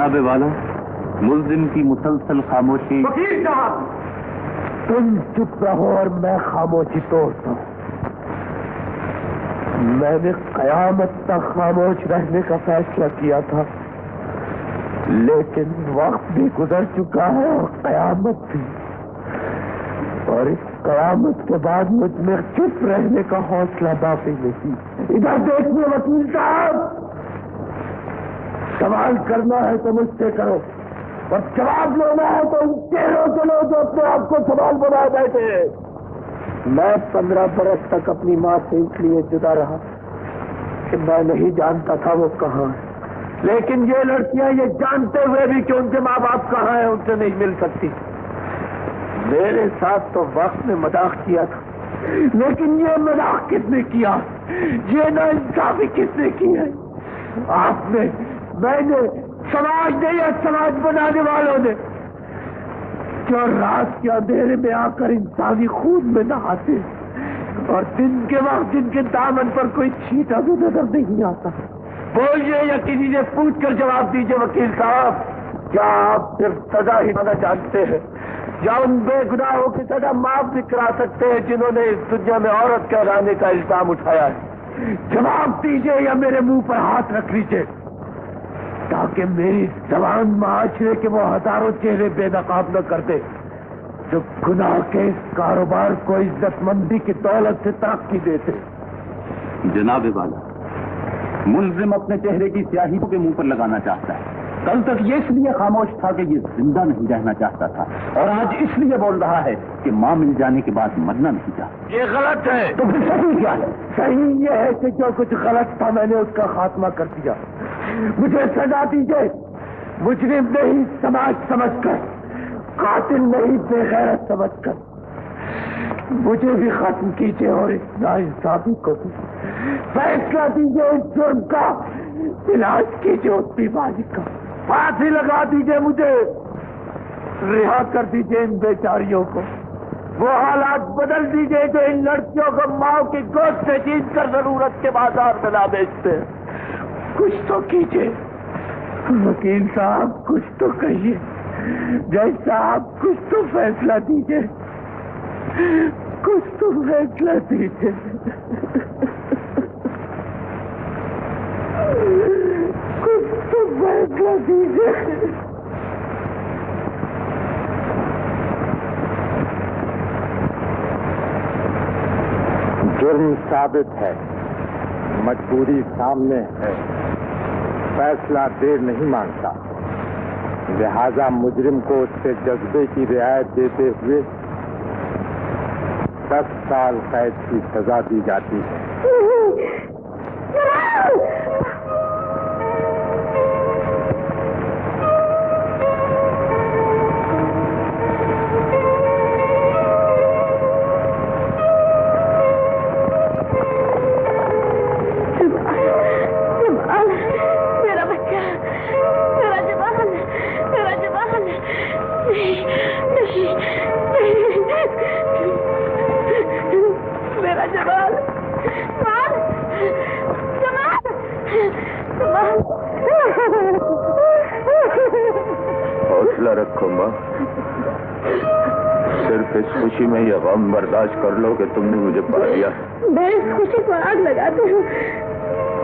جناب والا، ملزم کی مسلسل خاموشی۔ وکیل صاحب، تم چپ رہو اور میں خاموشی توڑتا ہوں۔ میں نے قیامت تک خاموش رہنے کا فیصلہ کیا تھا، لیکن وقت بھی گزر چکا ہے اور قیامت بھی، اور اس قیامت کے بعد مجھ میں چپ رہنے کا حوصلہ باقی نہیں۔ ادھر دیکھنے وکیل صاحب، سوال کرنا ہے تو مجھ سے کرو، اور جواب لینا ہے تو ان چہروں سے لو جو اپنے آپ کو سوال بنائے بیٹھے ہیں۔ میں 15 برس تک اپنی ماں سے اس لیے جدا رہا کہ میں نہیں جانتا تھا وہ کہاں ہے، لیکن یہ لڑکیاں یہ جانتے ہوئے بھی کہ ان کے ماں باپ کہاں ہیں ان سے نہیں مل سکتی۔ میرے ساتھ تو وقت نے مذاق کیا تھا، لیکن یہ مذاق کس نے کیا، یہ ناانصافی کس نے کی ہے؟ آپ نے، میں نے، سماج نے یا سماج بنانے والوں نے، جو رات کے اندھیرے میں آ کر انسانی خون میں نہاتے اور دن کے وقت جن کے دامن پر کوئی چھینٹا بھی نظر نہیں آتا۔ بولیے یا کسی سے پوچھ کر جواب دیجیے وکیل صاحب، کیا آپ صرف سزا ہی پانا جانتے ہیں یا ان بے گناہوں کی سزا معاف بھی کرا سکتے ہیں جنہوں نے اس دنیا میں عورت کہلانے کا الزام اٹھایا ہے؟ جواب دیجیے یا میرے منہ پر ہاتھ رکھ لیجیے تاکہ میری زبان معاشرے کے وہ ہزاروں چہرے بے نقاب نہ کر دے جو گناہ کے اس کاروبار کو عزت مندی کی دولت سے ترقی دیتے۔ جناب والا، ملزم اپنے چہرے کی سیاہی کے منہ پر لگانا چاہتا ہے۔ کل تک یہ اس لیے خاموش تھا کہ یہ زندہ نہیں رہنا چاہتا تھا، اور آج اس لیے بول رہا ہے کہ ماں مل جانے کے بعد مرنا نہیں چاہتا۔ یہ غلط ہے۔ تو پھر صحیح کیا ہے؟ صحیح یہ ہے کہ جو کچھ غلط تھا میں نے اس کا خاتمہ کر دیا۔ مجھے سزا دیجیے، مجرم نہیں سماج سمجھ کر، قاتل نہیں بے غیرت سمجھ کر۔ مجھے بھی ختم کیجیے اور اس ناانصافی کو بھی فیصلہ دیجیے، اس جرم کا علاج کیجیے، اس بیماری کا پھانسی لگا دیجیے، مجھے رہا کر دیجیے ان بیچاریوں کو۔ وہ حالات بدل دیجیے جو ان لڑکیوں کو ماں کی گود سے جیت کر ضرورت کے بازار میں نہ بیچتے۔ کچھ تو کیجیے وکیل صاحب، کچھ تو کہیے، جج صاحب کچھ تو فیصلہ دیجیے، کچھ تو فیصلہ دیجیے، کچھ تو فیصلہ دیجیے۔ جرم ثابت ہے، مجبوری سامنے ہے، فیصلہ دیر نہیں مانگتا، لہذا مجرم کو اس کے جذبے کی رعایت دیتے ہوئے 10 سال قید کی سزا دی جاتی ہے۔ حوصلہ رکھو ماں، صرف اس خوشی میں یہ غم برداشت کر لو کہ تم نے مجھے پا لیا۔ میں اس خوشی کو آگ لگاتی ہوں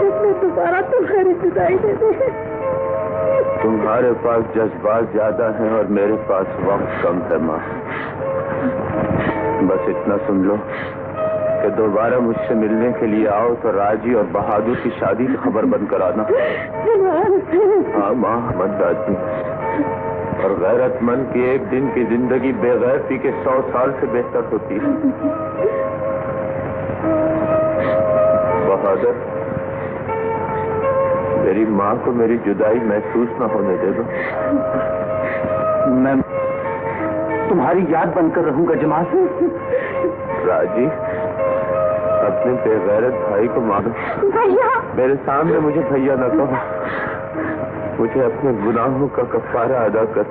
جس میں دوبارہ تمہاری جدائی دے دے۔ تمہارے پاس جذبات زیادہ ہیں اور میرے پاس وقت کم ہے ماں، بس اتنا سن لو کہ دوبارہ مجھ سے ملنے کے لیے آؤ تو راجی اور بہادر کی شادی کی خبر بند کرانا۔ ہاں ماں، مت آدمی، اور غیرت مند کی ایک دن کی زندگی بے غیرتی کے 100 سال سے بہتر ہوتی ہے۔ بہادر، میری ماں کو میری جدائی محسوس نہ ہونے دے دو۔ میں تمہاری یاد بن کر رہوں گا جماعت۔ راجی، اپنے بے غیرت بھائی کو مانو۔ میرے سامنے مجھے بھیا نہ کہو، مجھے اپنے گناہوں کا کفارہ ادا کر۔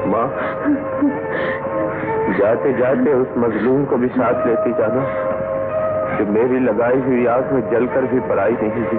ماں، جاتے جاتے اس مظلوم کو بھی ساتھ لیتی جانا کہ میری لگائی ہوئی آگ میں جل کر بھی پرائی نہیں دی۔